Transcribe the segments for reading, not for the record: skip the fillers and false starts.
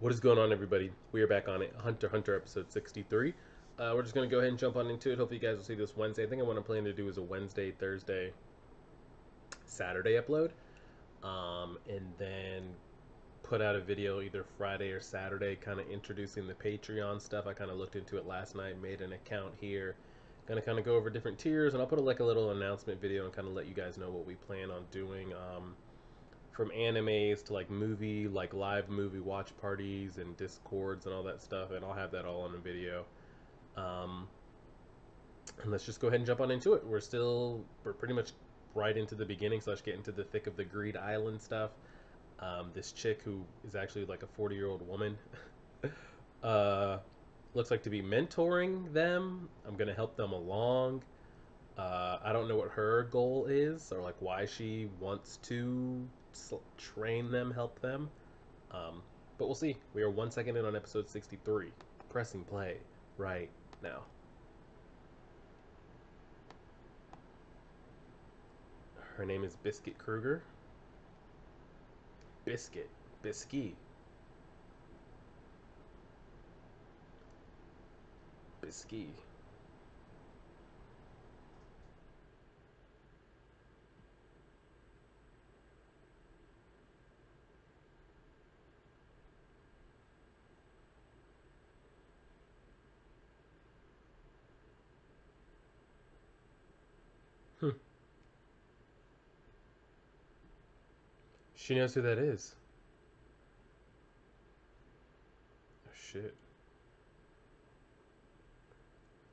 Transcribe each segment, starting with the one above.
What is going on, everybody? We are back on it. Hunter x Hunter episode 63. We're just going to go ahead and jump on into it. Hopefully, you guys will see this Wednesday. I think what I'm planning to do is a Wednesday, Thursday, Saturday upload. And then put out a video either Friday or Saturday, kind of introducing the Patreon stuff. I kind of looked into it last night, made an account here. Gonna kind of go over different tiers, and I'll put a little announcement video and kind of let you guys know what we plan on doing. From animes to like live movie watch parties and discords and all that stuff, and I'll have that all on a video. um, and let's just go ahead and jump on into it. We're pretty much right into the beginning / get into the thick of the Greed Island stuff. This chick who is actually like a 40-year-old woman uh, looks like to be mentoring them. I'm gonna help them along. I don't know what her goal is or like why she wants to train them, help them. Um, but we'll see. We are 1 second in on episode 63. Pressing play right now. Her name is Biscuit Kruger. Biscuit. Bisky. Bisky. Hmm. She knows who that is. Oh, shit.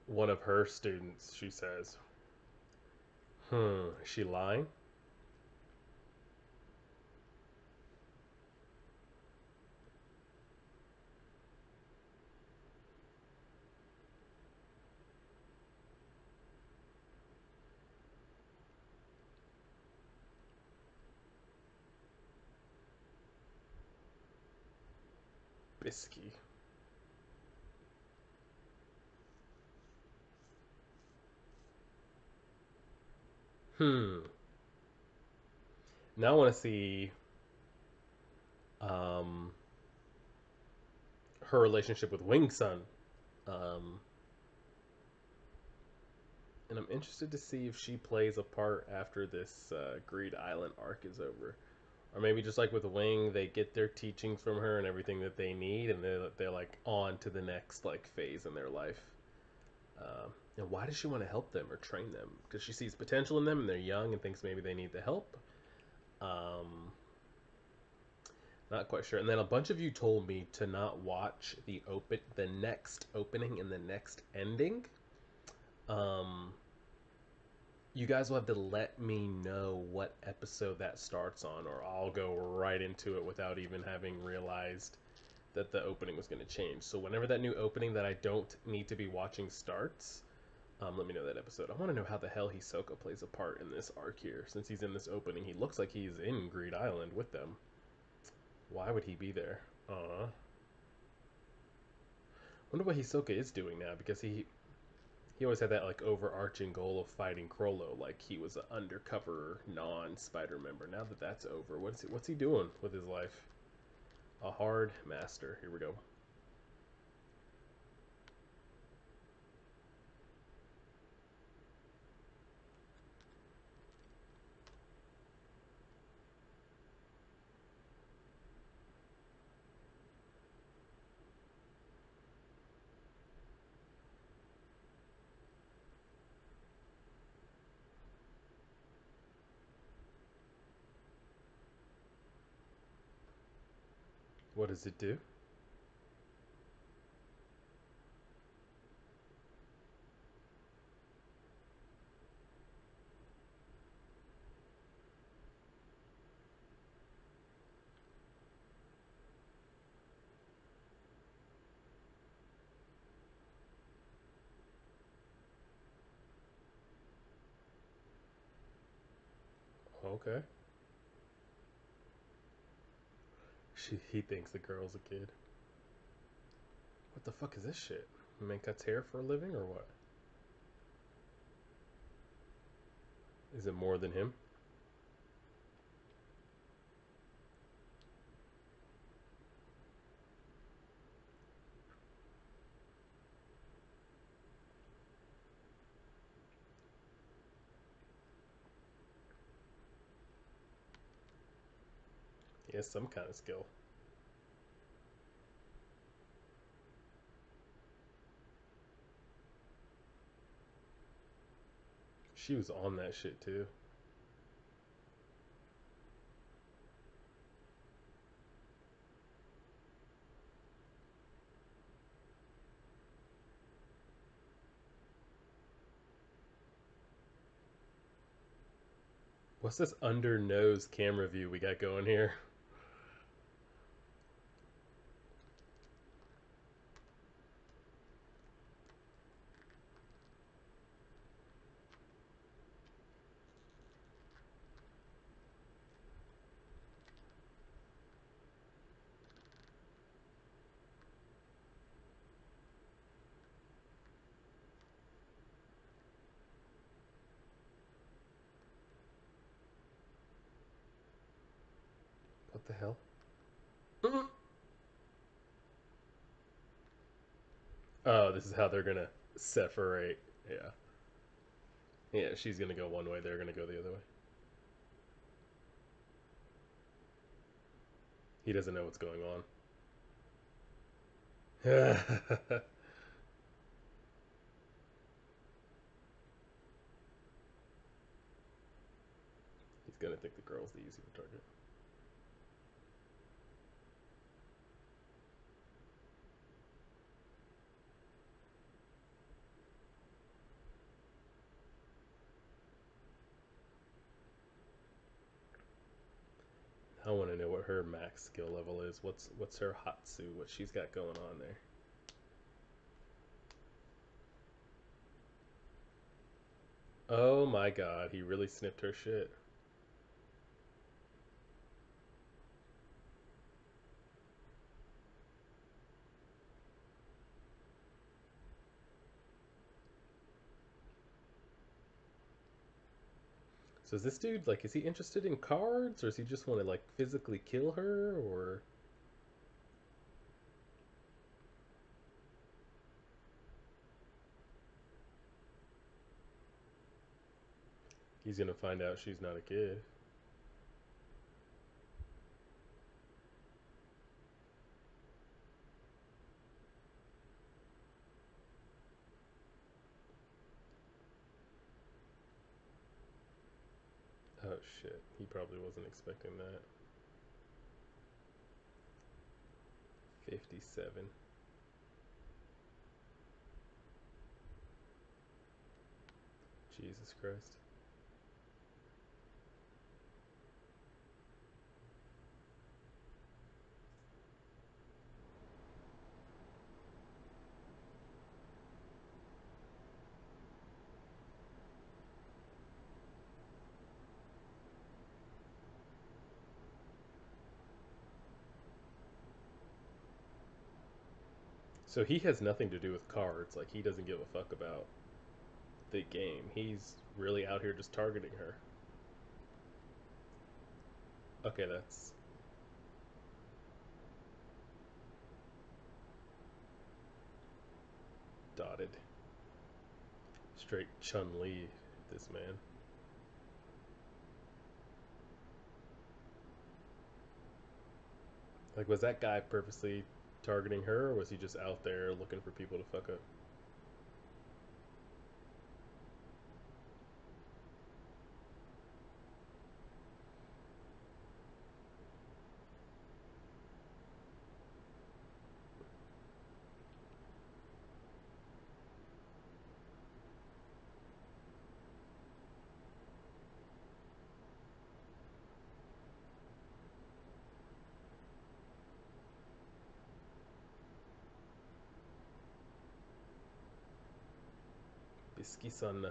One of her students, she says. Is she lying? Bisky. Hmm. Now I want to see um, her relationship with Wing Sun. Um, and I'm interested to see if she plays a part after this Greed Island arc is over. Or maybe just like with Wing, they get their teachings from her and everything that they need, and they're like on to the next like phase in their life. And why does she want to help them or train them? Because she sees potential in them and they're young and thinks maybe they need the help. Um, Not quite sure. And then a bunch of you told me to not watch the next opening and the next ending. Um, you guys will have to let me know what episode that starts on, or I'll go right into it without even having realized that the opening was going to change. So whenever that new opening that I don't need to be watching starts, let me know that episode. I want to know how the hell Hisoka plays a part in this arc here. Since he's in this opening, he looks like he's in Greed Island with them. Why would he be there? Wonder what Hisoka is doing now, because he always had that like overarching goal of fighting Crollo, like he was an undercover non-Spider member. Now that that's over, what's he doing with his life? A hard master. Here we go. What does it do? Okay. He thinks the girl's a kid. What the fuck is this shit? Man cuts hair for a living or what? Is it more than him? He has some kind of skill. She was on that shit too. What's this under nose camera view we got going here? What the hell? Oh, this is how they're gonna separate. Yeah. Yeah, she's gonna go one way, they're gonna go the other way. He doesn't know what's going on. He's gonna think the girl's the easier target. I want to know what her max skill level is. What's her Hatsu? What she's got going on there? Oh my god, he really snipped her shit. So is this dude like, is he interested in cards, or does he just want to like physically kill her, or he's gonna find out she's not a kid? Oh shit, he probably wasn't expecting that. 57. Jesus Christ. So he has nothing to do with cards. Like, he doesn't give a fuck about the game. He's really out here just targeting her. Okay, that's dotted. Straight Chun-Li, this man. Like, was that guy purposely targeting her, or was he just out there looking for people to fuck up? Biski-san.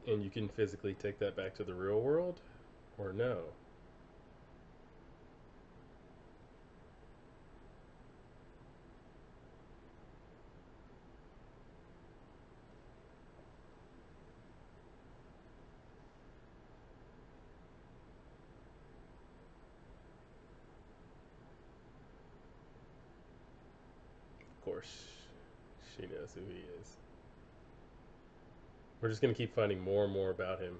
And you can physically take that back to the real world? Or no? She knows who he is. We're just gonna keep finding more and more about him.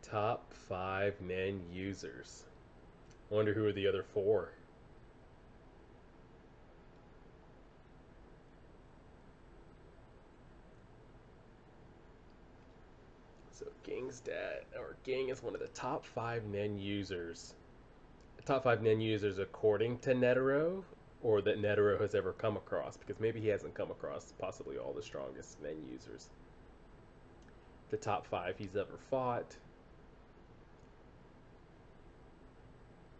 Top 5 Nen users. I wonder who are the other 4. So Gang's dad, or Gang is one of the top 5 Nen users. The top 5 Nen users according to Netero, or that Netero has ever come across, because maybe he hasn't come across possibly all the strongest Nen users. The top 5 he's ever fought,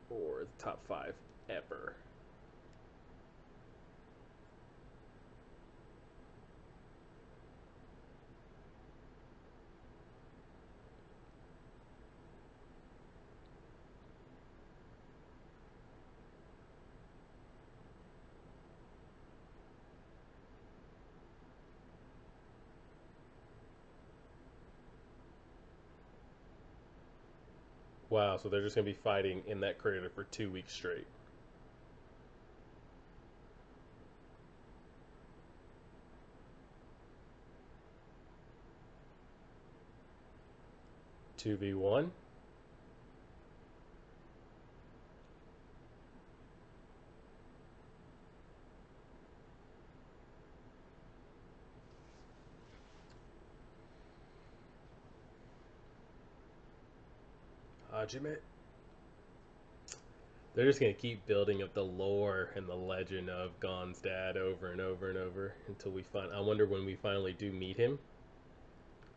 or the top 5 ever. Wow, so they're just going to be fighting in that crater for 2 weeks straight. Two v one. Hajime. They're just gonna keep building up the lore and the legend of Gon's dad over and over and over until we find. I wonder when we finally do meet him.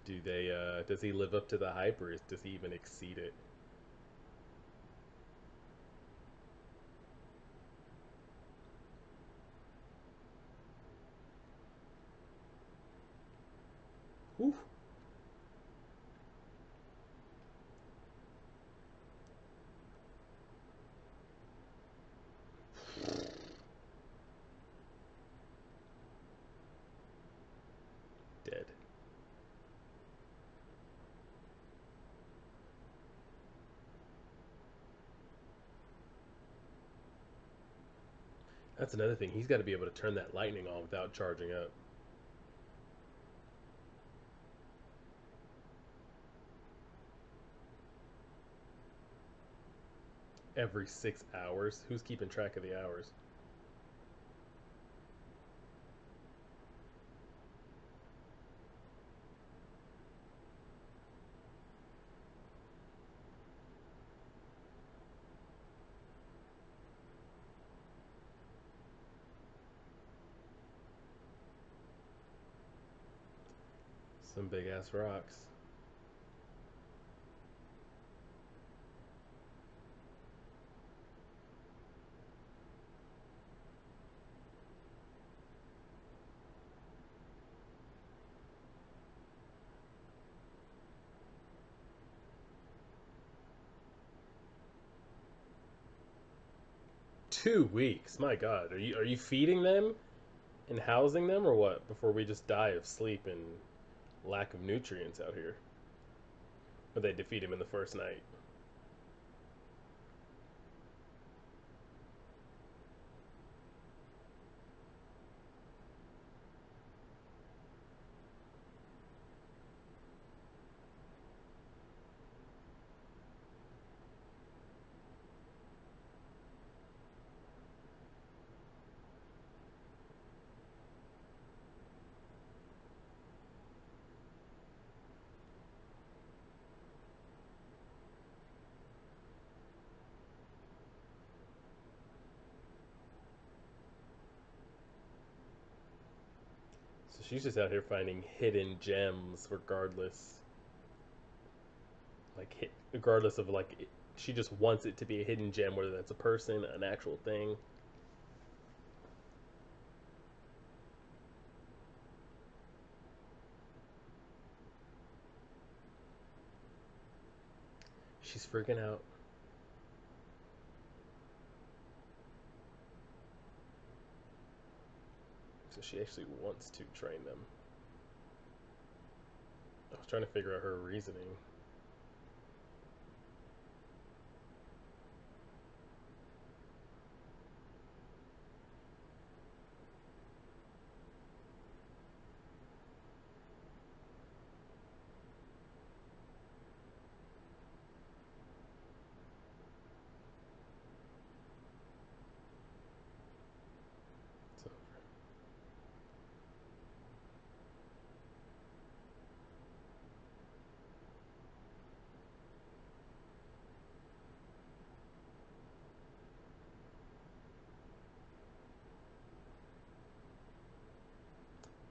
Do they? Does he live up to the hype, or does he even exceed it? Whew. Dead. That's another thing. He's got to be able to turn that lightning on without charging up. Every 6 hours. Who's keeping track of the hours? Some big ass rocks. Two weeks. My God, are you feeding them and housing them, or what? Before we just die of sleep and lack of nutrients out here, or they defeat him in the first night. So she's just out here finding hidden gems, regardless, regardless of she just wants it to be a hidden gem, whether that's a person, an actual thing. She's freaking out. So she actually wants to train them. I was trying to figure out her reasoning.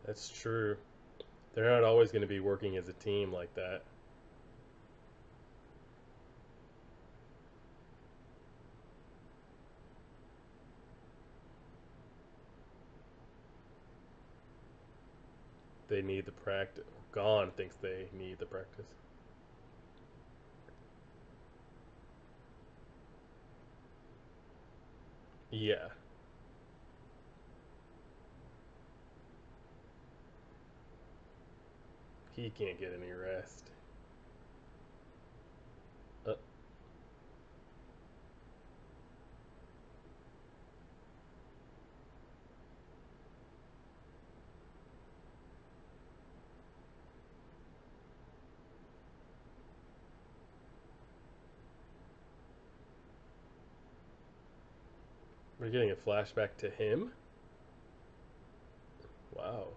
That's true. They're not always going to be working as a team like that. They need the practice. Gon thinks they need the practice. Yeah. He can't get any rest. Uh, we're getting a flashback to him? Wow.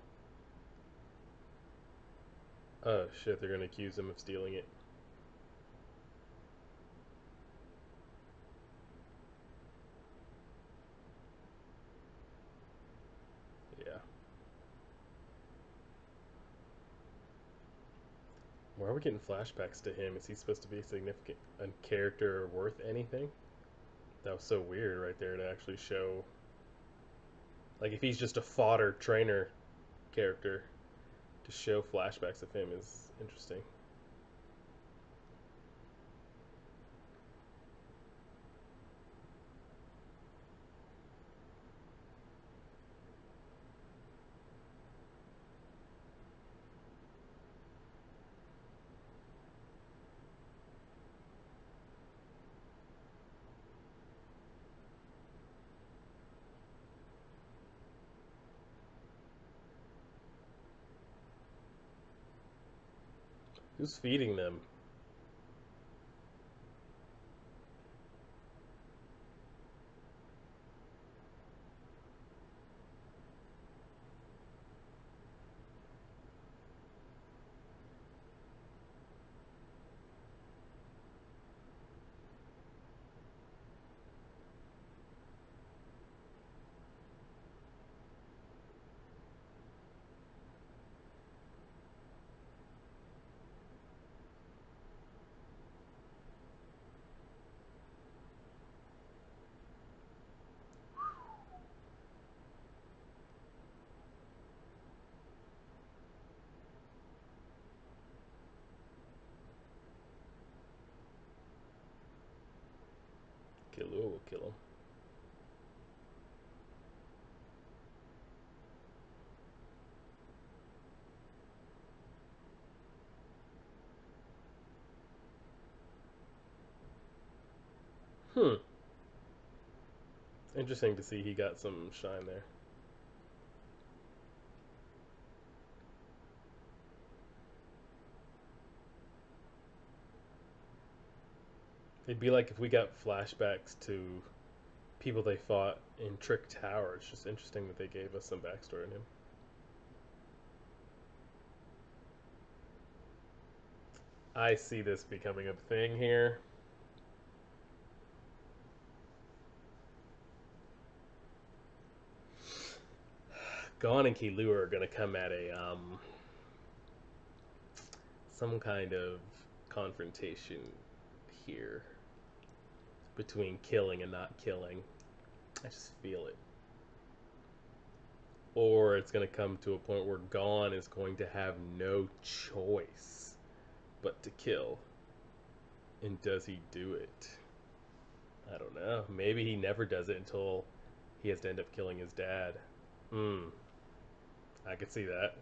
Oh shit, they're going to accuse him of stealing it. Yeah. Why are we getting flashbacks to him? Is he supposed to be significant, a character worth anything? That was so weird right there to actually show. Like, if he's just a fodder trainer character, to show flashbacks of him is interesting. Who's feeding them? Killua will kill him. Hmm. Interesting to see he got some shine there. It'd be like if we got flashbacks to people they fought in Trick Tower. It's just interesting that they gave us some backstory on him. I see this becoming a thing here. Gon and Killua are gonna come at a some kind of confrontation here between killing and not killing. I just feel it. Or it's going to come to a point where Gon is going to have no choice but to kill. And does he do it? I don't know. Maybe he never does it until he has to end up killing his dad. Hmm. I could see that.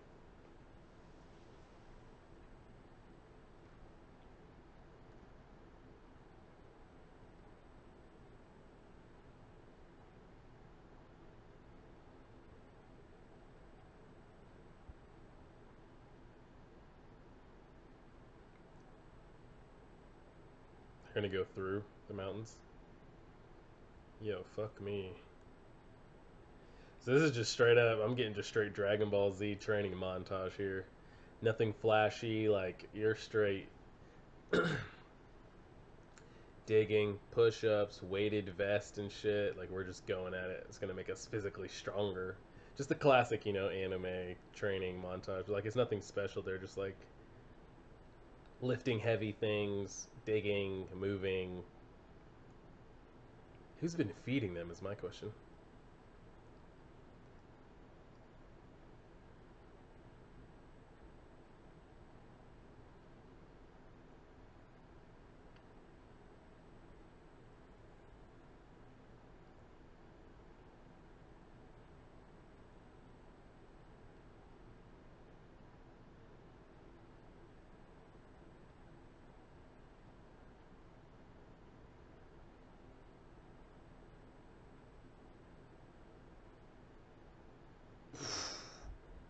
They're going to go through the mountains. Yo, fuck me. So this is just straight up, I'm getting just straight Dragon Ball Z training montage here. Nothing flashy, like, you're straight digging, push ups, weighted vest and shit. Like, we're just going at it. It's gonna make us physically stronger. Just the classic, anime training montage. Like it's nothing special. They're just like lifting heavy things, digging, moving. Who's been feeding them is my question.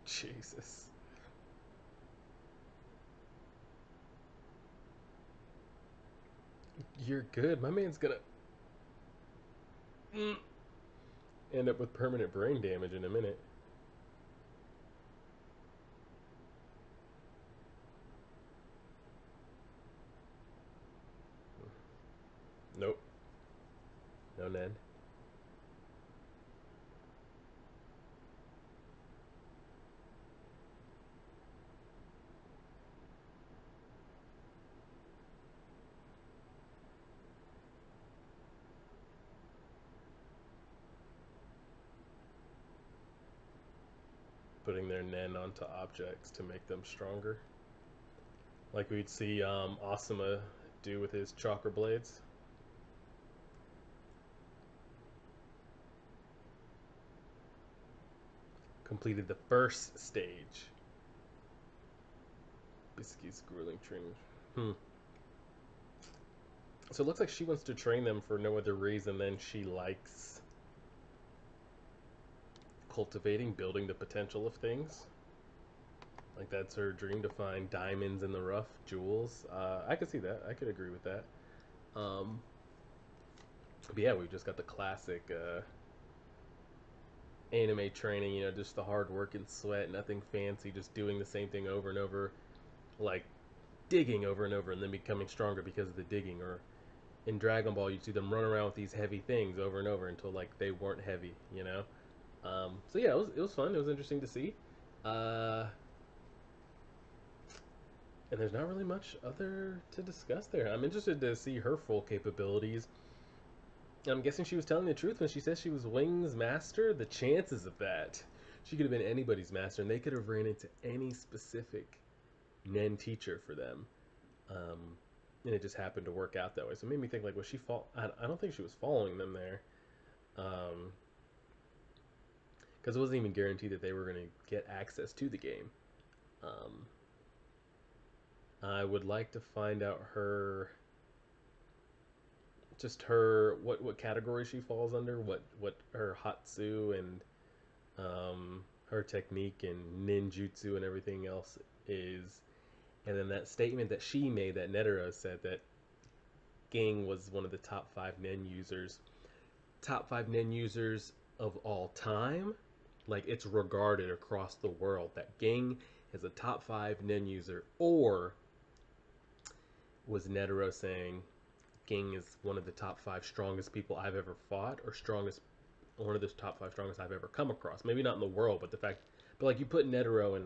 Jesus. You're good. My man's gonna end up with permanent brain damage in a minute. Nope. No, Ned. Putting their Nen onto objects to make them stronger. Like we'd see Asuma do with his chakra blades. Completed the first stage. Biscuit's grueling training. So it looks like she wants to train them for no other reason than she likes cultivating, building the potential of things. Like that's her dream, to find diamonds in the rough, jewels. I could see that. I could agree with that. Um, but yeah, we've just got the classic anime training. Just the hard work and sweat, nothing fancy, just doing the same thing over and over, like digging over and over, and then becoming stronger because of the digging. Or in Dragon Ball, you see them run around with these heavy things over and over until like they weren't heavy. So yeah, it was fun. It was interesting to see. Uh, and there's not really much other to discuss there. I'm interested to see her full capabilities. I'm guessing she was telling the truth when she says she was Wing's master. The chances of that. She could have been anybody's master, and they could have ran into any specific Nen teacher for them. Um, and it just happened to work out that way. So it made me think, like, was she I don't think she was following them there. Because it wasn't even guaranteed that they were going to get access to the game. Um, I would like to find out what category she falls under, what her Hatsu and her technique and ninjutsu and everything else is. And then that statement that she made, that Netero said, that Ging was one of the top five Nen users of all time. Like it's regarded across the world that Ging is a top five Nen user, or was Netero saying Ging is one of the top five strongest people I've ever fought, or one of the top five strongest I've ever come across? Maybe not in the world, but like you put Netero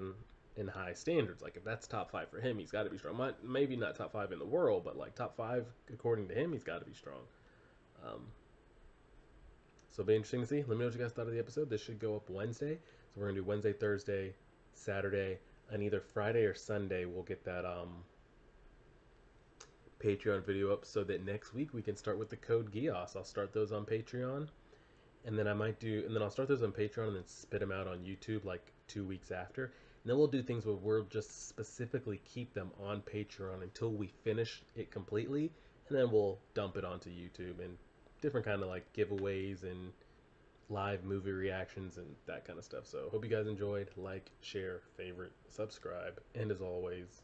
in high standards. Like if that's top five for him, he's got to be strong. Maybe not top five in the world, but like top five according to him, he's got to be strong. Um, so it'll be interesting to see. Let me know what you guys thought of the episode. This should go up Wednesday, so we're gonna do Wednesday, Thursday, Saturday, and either Friday or Sunday we'll get that Patreon video up, so that next week we can start with the Code Geass. I'll start those on Patreon, and then I'll start those on Patreon and then spit them out on YouTube like 2 weeks after. And then we'll do things where we'll just specifically keep them on Patreon until we finish it completely, and then we'll dump it onto YouTube and different kind of like giveaways and live movie reactions and that kind of stuff. So hope you guys enjoyed. Like, share, favorite, subscribe, and as always,